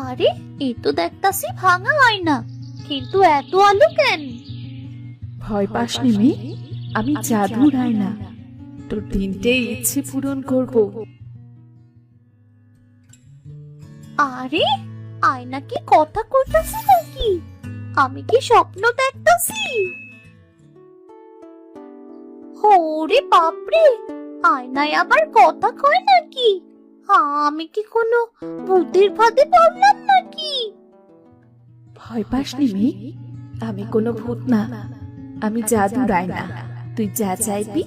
আরে, এ তো দেখতাছি ভাঙা আয়না, কিন্তু এত আলো কেন? ভয় পাস নি মেয়ে, আমি জাদুর আয়না, তোর তিনটে ইচ্ছে পূরণ করব। আরে, আয়না কি কথা কইতাছে নাকি? আমি কি স্বপ্ন দেখতাছি? ওরে বাপরে, আয়নায় আবার কথা কয় নাকি? আমি কি কোনো ভূতের ফাঁদে পড়লাম নাকি? ভয় পাস নি মেয়ে, আমি কোনো ভূত না, আমি জাদুর আয়না। তুই যা চাইবি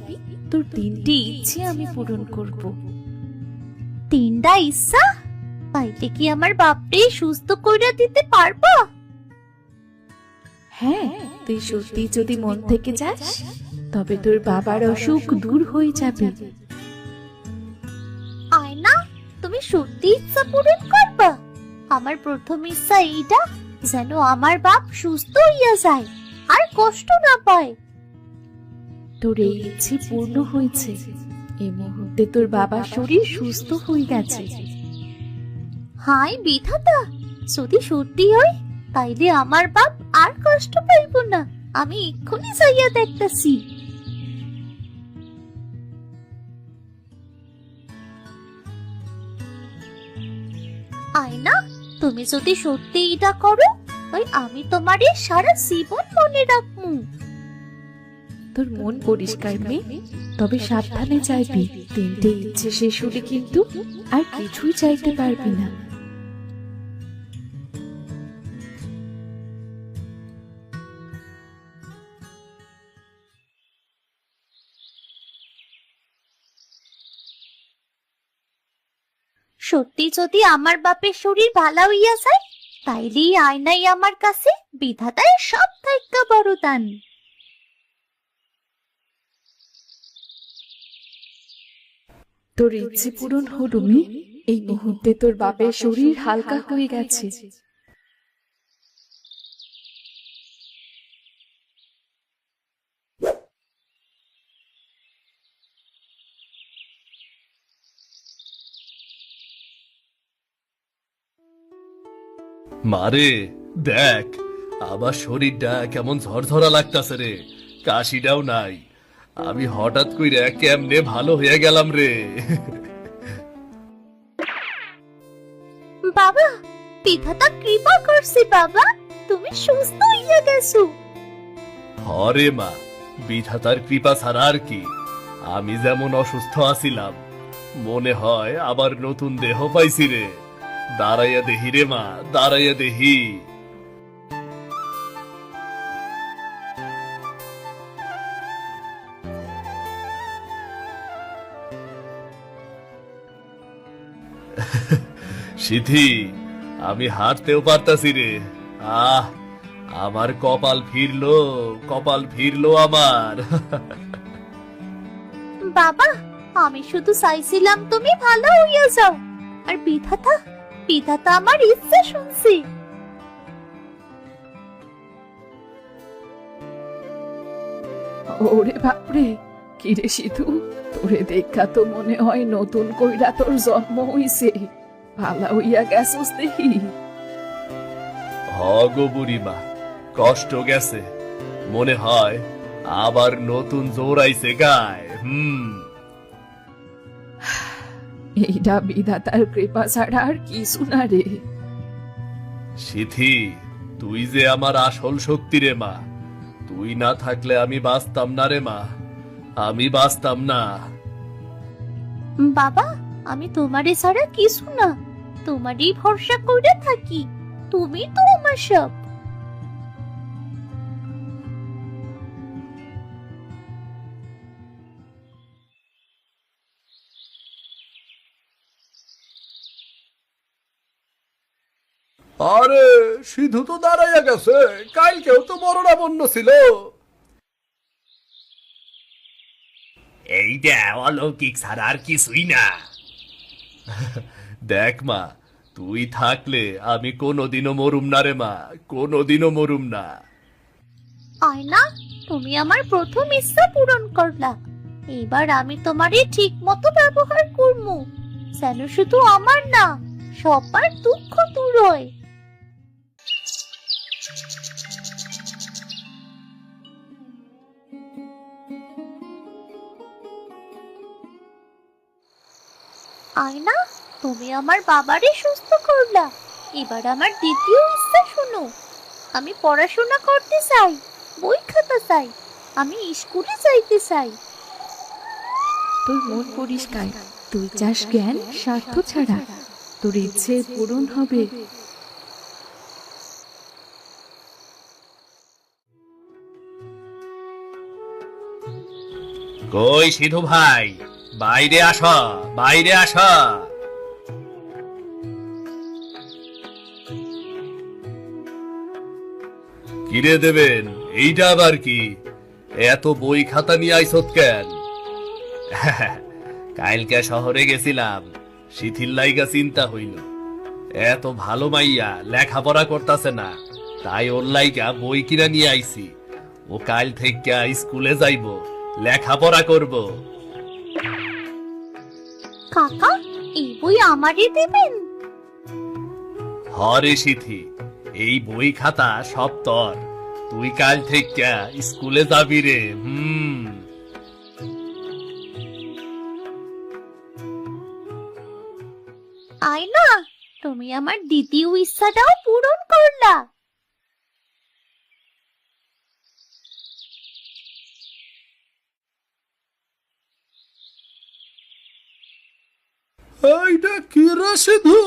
তোর তিনটে ইচ্ছে আমি পূরণ করব। তিনটা ইচ্ছা? তাইলে কি আমার বাপরে সুস্থ কইরা দিতে পারবা? হ্যাঁ, তুই সত্যি যদি মন থেকে যাস তবে তোর বাবার অসুখ দূর হয়ে যাবে। আয়না, তুমি সত্যি ইচ্ছা পূরণ করবা? আমার প্রথম ইচ্ছা এইটা, যেন আমার বাপ সুস্থ হইয়া যায় আর কষ্ট না পায়। তোর এই ইচ্ছে পূর্ণ হয়েছে। এই মুহূর্তে তোর বাবার শরীর সুস্থ হয়ে গেছে। হাই বিধাতা, যদি সত্যি হয় তাইলে আমার বাপ আর কষ্ট পাইব না। আমি এক্ষুনি যাইয়া দেখতেছি। আয়না, তুমি যদি সত্যি এটা করো, তাই আমি তোমারে সারা জীবন মনে রাখবো। তোর মন পরিষ্কার মেয়ে, তবে সাবধানে চাইবি। তিনটে ইচ্ছে শেষ হলে কিন্তু আর কিছুই চাইতে পারবি না। সত্যি যদি আমার বাপের শরীর ভালো হইয়া যায়, তাইলে এই আয়নাই আমার কাছে বিধাতার সব থেকে বড় দান। তোর ইচ্ছে পূরণ হলো মেয়ে। এই মুহূর্তে তোর বাপের শরীর হালকা হয়ে গেছে। মারে, দেখ আমার শরীরটা কেমন ঝরঝরা লাগতাছে রে, কাশিটাও নাই। আমি হঠাৎ কইরা কেমনে ভালো হয়ে গেলাম রে। বাবা, বিধাতা কৃপা করছে বাবা, তুমি সুস্থ হইয়া গেছো। হরে মা, বিধাতার কৃপা ছাড়া আর কি। আমি যেমন অসুস্থ আছিলাম, মনে হয় আবার নতুন দেহ পাইছি রে। দাঁড়াইয়া দেহি রে মা, দাঁড়াইয়া দেহি। সিথি, আমি হাঁটতেও পারতাছি রে। আহ, আমার কপাল ফিরলো, কপাল ফিরলো আমার। বাবা, আমি শুধু চাইছিলাম তুমি ভালো হইয়া যাও, আর বিধাতা বিধাতা আমার ইচ্ছা শুনছে। ওরে বাপরে, কিরে সিধু, তোরে দেখা তো মনে হয় নতুন কইরা তোর জন্ম হইছে। ভালা হইয়া গেছস দেখি। হ গো বুড়িমা, কষ্ট গেছে, মনে হয় আবার নতুন জোর আইছে গায়। এইটা বিধাতার কৃপা ছাড়া আর কিছু না রে। সিথি, তুই যে আমার আসল শক্তি রে মা। তুই না থাকলে আমি বাঁচতাম না রে মা, আমি বাঁচতাম না। বাবা, আমি তোমারে ছাড়া কিছু না, তোমারই ভরসা করে থাকি। তুমি তো আমার সব। আরে, সিধু তো দাঁড়াইয়া গেছে, কালকেও তো মরণা বন্য ছিল। এইটা অলৌকিক ছাড়া আর কিছুই না। দেখ মা, তুই থাকলে আমি কোনোদিনও মরুম না রে মা, কোনোদিনও মরুম না। আয়না, তুমি আমার প্রথম ইচ্ছা পূরণ করলা। এবার আমি তোমারে ঠিক মতো ব্যবহার করবো, যেন শুধু আমার না, সবার দুঃখ দূর হয়। আয়না, তুমি আমার বাবারে সুস্থ করলা। এবার আমার দ্বিতীয় ইচ্ছা শোনো। আমি পড়াশোনা করতে চাই, বই খাতা চাই, আমি স্কুলে যাইতে চাই। তোর মন পরিষ্কার, তুই চাস জ্ঞান স্বার্থ ছাড়া, তোর ইচ্ছে পূরণ হবে। কই সিধু ভাই, বাইরে আসো, বাইরে আসো। কিরে দেবেন, এইটা আবার কি? এত বই খাতা নিয়ে আইসত কেন? কালকে শহরে গেছিলাম, শিথিল লাইগা চিন্তা হইল। এত ভালো মাইয়া লেখাপড়া করতাছে না, তাই ওর লাইগা বই কিনা নিয়ে আইছি। ও কাল থেকে স্কুলে যাইব, লেখাপড়া করব। কাকা, এই বই আমারই দেবেন? হরে সিথি, এই বই খাতা সব তোর। তুই কাল থেকে স্কুলে যাবি রে। আয়না, তুমি আমার দ্বিতীয় ইচ্ছাটাও পূরণ করলা। এইটা কি রে সিধু?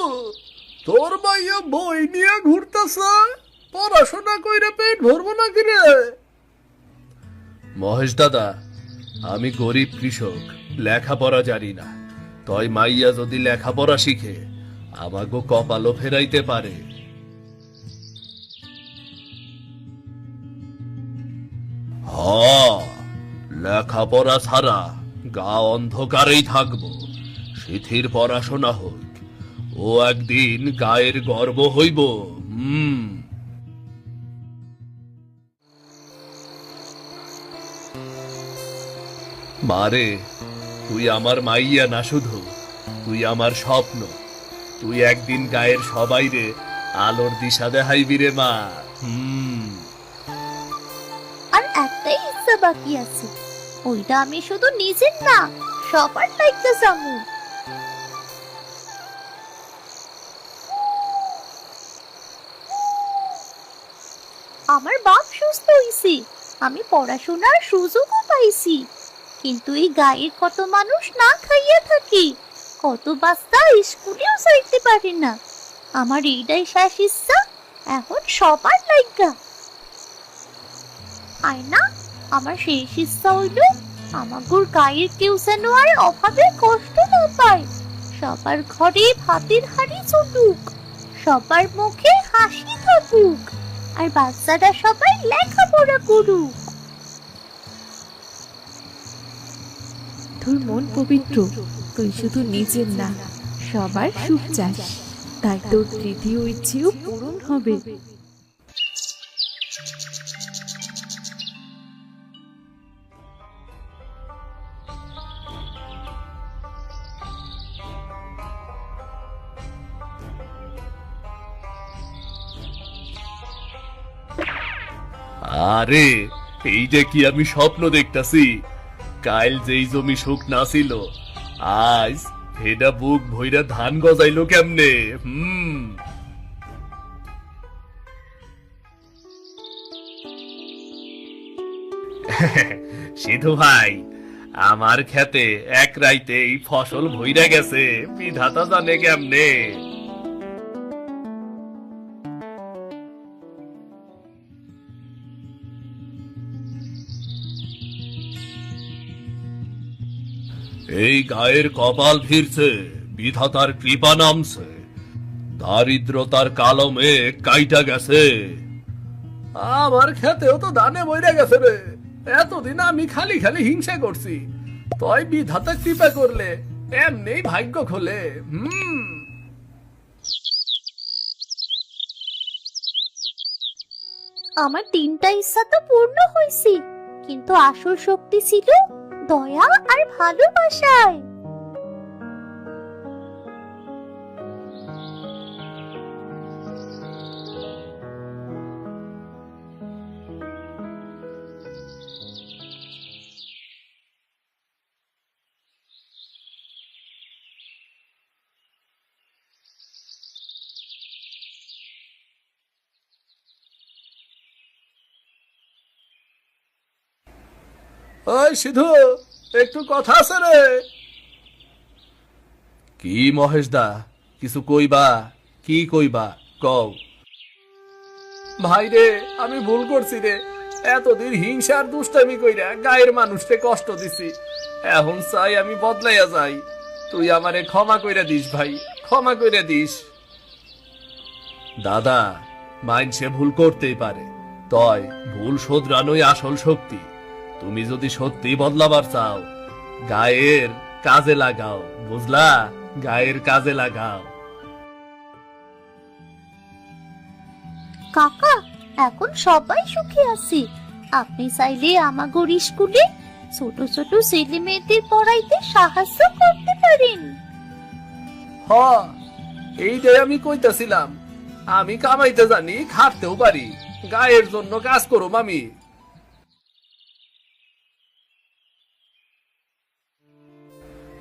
তোর মাইয়া বই নিয়ে ঘুরতেছে, পড়াশোনা কইরা পেট ভরবো নাকি রে? মহেশ দাদা, আমি গরিব কৃষক, লেখাপড়া জানি না। তই মাইয়া যদি লেখাপড়া শিখে আমাগো কপালও ফেরাইতে পারে। হ, লেখাপড়া ছাড়া গা অন্ধকারেই থাকবো। সিথির পড়াশোনা হোক, ও একদিন গায়ের গর্ব হইব। মারে, তুই আমার মাইয়া না শুধু, তুই আমার স্বপ্ন। তুই একদিন গায়ের সবাই রে আলোর দিশা দেখাইবি রে মা। আর একটাই ইচ্ছা বাকি আছে, ওইটা আমি শুধু নিজের না, সবার লাইগা যামু। আমার বাপ সুস্থ হইছে, আমি পড়াশোনার সুযোগও পাইছি। কিন্তু এই গায়ের কত মানুষ না খাইয়া থাকে, কত বাচ্চা স্কুলেও যাইতে পারে না। আমার এইটাই শেষ ইচ্ছা, এখন সবার লাইগা। আয়না, আমার শেষ ইচ্ছা হইল আমাগোর গায়ের কেউ যেন আর অভাবে কষ্ট না পায়। সবার ঘরে ভাতের হাঁড়ি চলুক, সবার মুখে হাসি থাকুক, আর বাচ্চারা সবাই লেখাপড়া করুক। তোর মন পবিত্র, তুই শুধু নিজের না, সবার সুখ চাস, তাই তোর তৃতীয় ইচ্ছেও পূরণ হবে। আরে, এইটা কি আমি স্বপ্ন দেখতাছি? কাল যেই জমি সুখ না ছিল, আজ হেডা বুক ভইরা ধান গজাইলো কেমনে? সিধু ভাই, আমার খেতে এক রাইতেই ফসল ভইরা গেছে, বিধাতা জানে কেমনে। এই গায়ের কপাল ফিরছে, বিধাতার কৃপা নামছে, দারিদ্রতার কালো মেঘ কাইটা গেছে। আমার খেতেও তো ধানে বইরা গেছে রে। এতদিন আমি খালি খালি হিংসা করছি, তই বিধাতা কৃপা করলে এমনি ভাগ্য খোলে। আমার তিনটা ইচ্ছা তো পূর্ণ হয়েছে, কিন্তু আসল শক্তি ছিল দয়া আর ভালোবাসায়। ওই সিধু, একটু কথা আছে রে। কি মহেশ দা, কিছু কইবা? কি কইবা কও। ভাই রে, আমি ভুল করছি রে। এতদিন হিংসার দুষ্টামি কইরা গায়ের মানুষকে কষ্ট দিছি। এখন চাই আমি বদলাইয়া যাই। তুই আমারে ক্ষমা কইরা দিস ভাই, ক্ষমা কইরা দিস। দাদা, মাইনসে ভুল করতেই পারে, তয় ভুল শোধরানোই আসল শক্তি। তুমি যদি সত্যি বদলাবার চাও, গায়ের কাজে লাগাও, বুঝলা? গায়ের কাজে লাগাও। কাকা, এখন সবাই সুখী আছে। আপনি চাইলে আমাগোর স্কুলে ছোট ছোট ছেলে মেয়েদের পড়াইতে সাহায্য করতে পারেন। হ, এইটাই আমি কইতাছিলাম। আমি কামাইতে জানি, খাটতেও পারি। গায়ের জন্য কাজ করো মামি।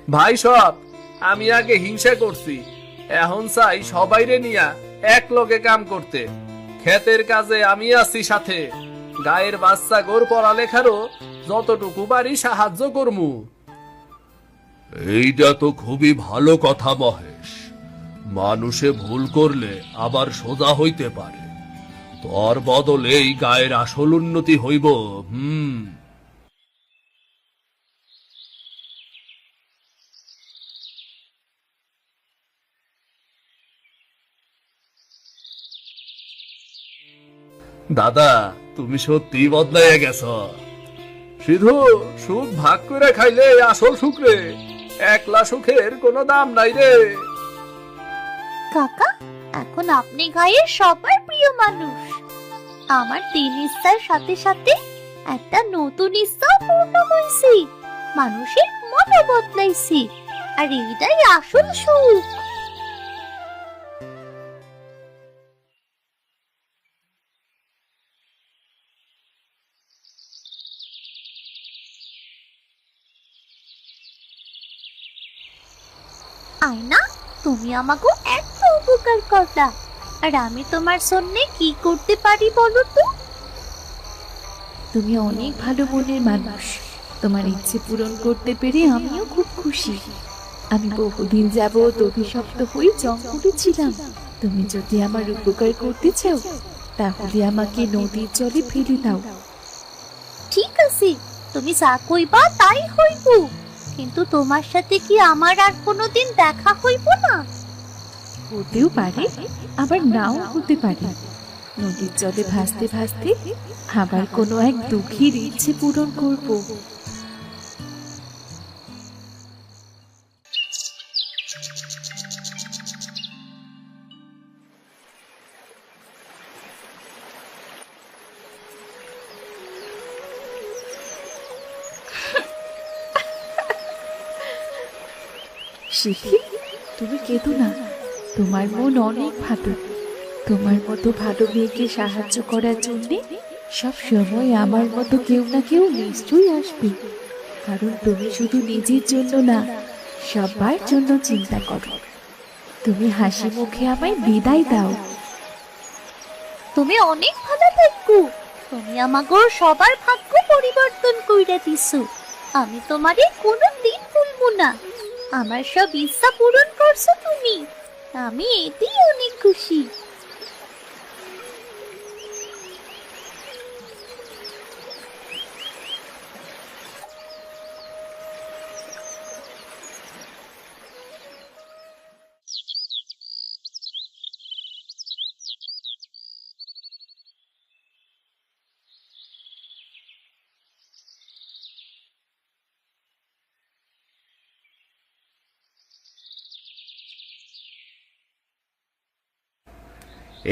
ভাই সব, আমি আগে হিংসা করছি, এখন চাই সবাইরে নিয়া এক লগে কাম করতে। ক্ষেতের কাজে আমি আছি সাথে, গায়ের বাচ্চা গোর পড়ালেখারও যতটুকু পারি সাহায্য করমু। এইটা তো খুবই ভালো কথা মহেশ। মানুষে ভুল করলে আবার সোজা হইতে পারে। তোর বদলেই গায়ের আসল উন্নতি হইব। দাদা, তুমি সত্যি বদলাইয়া গেছ। শুধু সুখ ভাগ করে খাইলে আসল সুখ রে। একলা সুখের কোনো দাম নাই রে। কাকা, এখন আপনি গায়ের সবার প্রিয় মানুষ। আমার 3 ইচ্ছার সাথে সাথে একটা নতুন ইচ্ছা পূর্ণ হয়েছে। মানুষের মনে বদলাইছি, আর এইটাই আসল সুখ। আয়না, তুমি আমাকে এত উপকার করলা, আর আমি তোমার জন্য কি করতে পারি বলো তো? তুমি অনেক ভালো মনের মানুষ। তোমার ইচ্ছে পূরণ করতে পেরে আমিও খুব খুশি। আমি বহুদিন যাবৎ অভিশপ্ত হয়ে জঙ্গলে ছিলাম। তুমি যদি আমার উপকার করতে চাও, তাহলে আমাকে নদীর জলে ফেলে দাও। ঠিক আছে, তুমি যা কইবা তাই হইব। কিন্তু তোমার সাথে কি আমার আর কোনোদিন দেখা হইব না? হতেও পারে, আবার নাও হতে পারে। নদীর জলে ভাসতে ভাসতে আবার কোনো এক দুঃখীর ইচ্ছে পূরণ করব। শিখি, তুমি কেঁদো না। তোমার মন অনেক ভালো। তোমার মতো ভালো মেয়েকে সাহায্য করার জন্য সব সময় আমার মতো কেউ না কেউ নিশ্চয়ই আসবে। কারণ তুমি শুধু নিজের জন্য না, সবার জন্য চিন্তা করো। তুমি হাসি মুখে আমায় বিদায় দাও। তুমি অনেক ভালো থাকো। তুমি আমাগোর সবার ভাগ্য পরিবর্তন কইরা দিছো। আমি তোমারে কোনোদিন ভুলবো না। আমার সব ইচ্ছা পূরণ করছো তুমি। আমি এতেই অনেক খুশি।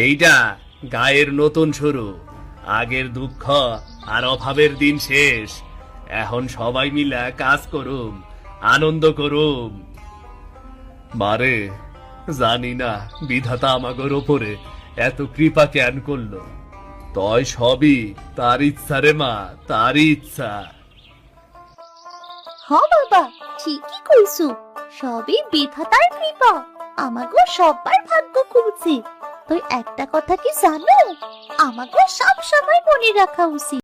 এইটা গায়ের নতুন শুরু। আগের দুঃখ আর অভাবের দিন শেষ। এখন সবাই মিলে কাজ করুম, আনন্দ করুম। মারে, জানি না বিধাতা আমাগোর ওপরে এত কৃপা কেন করলো। তয় সবই তার ইচ্ছা রে মা, তারই ইচ্ছা। বাবা, ঠিকই কইছো। সবই বিধাতার কৃপা। আমাগো সবার ভাগ্য খুলছে। তো একটা কথা কি জানো? আমাগো সব সময় মনে রাখা উচিত।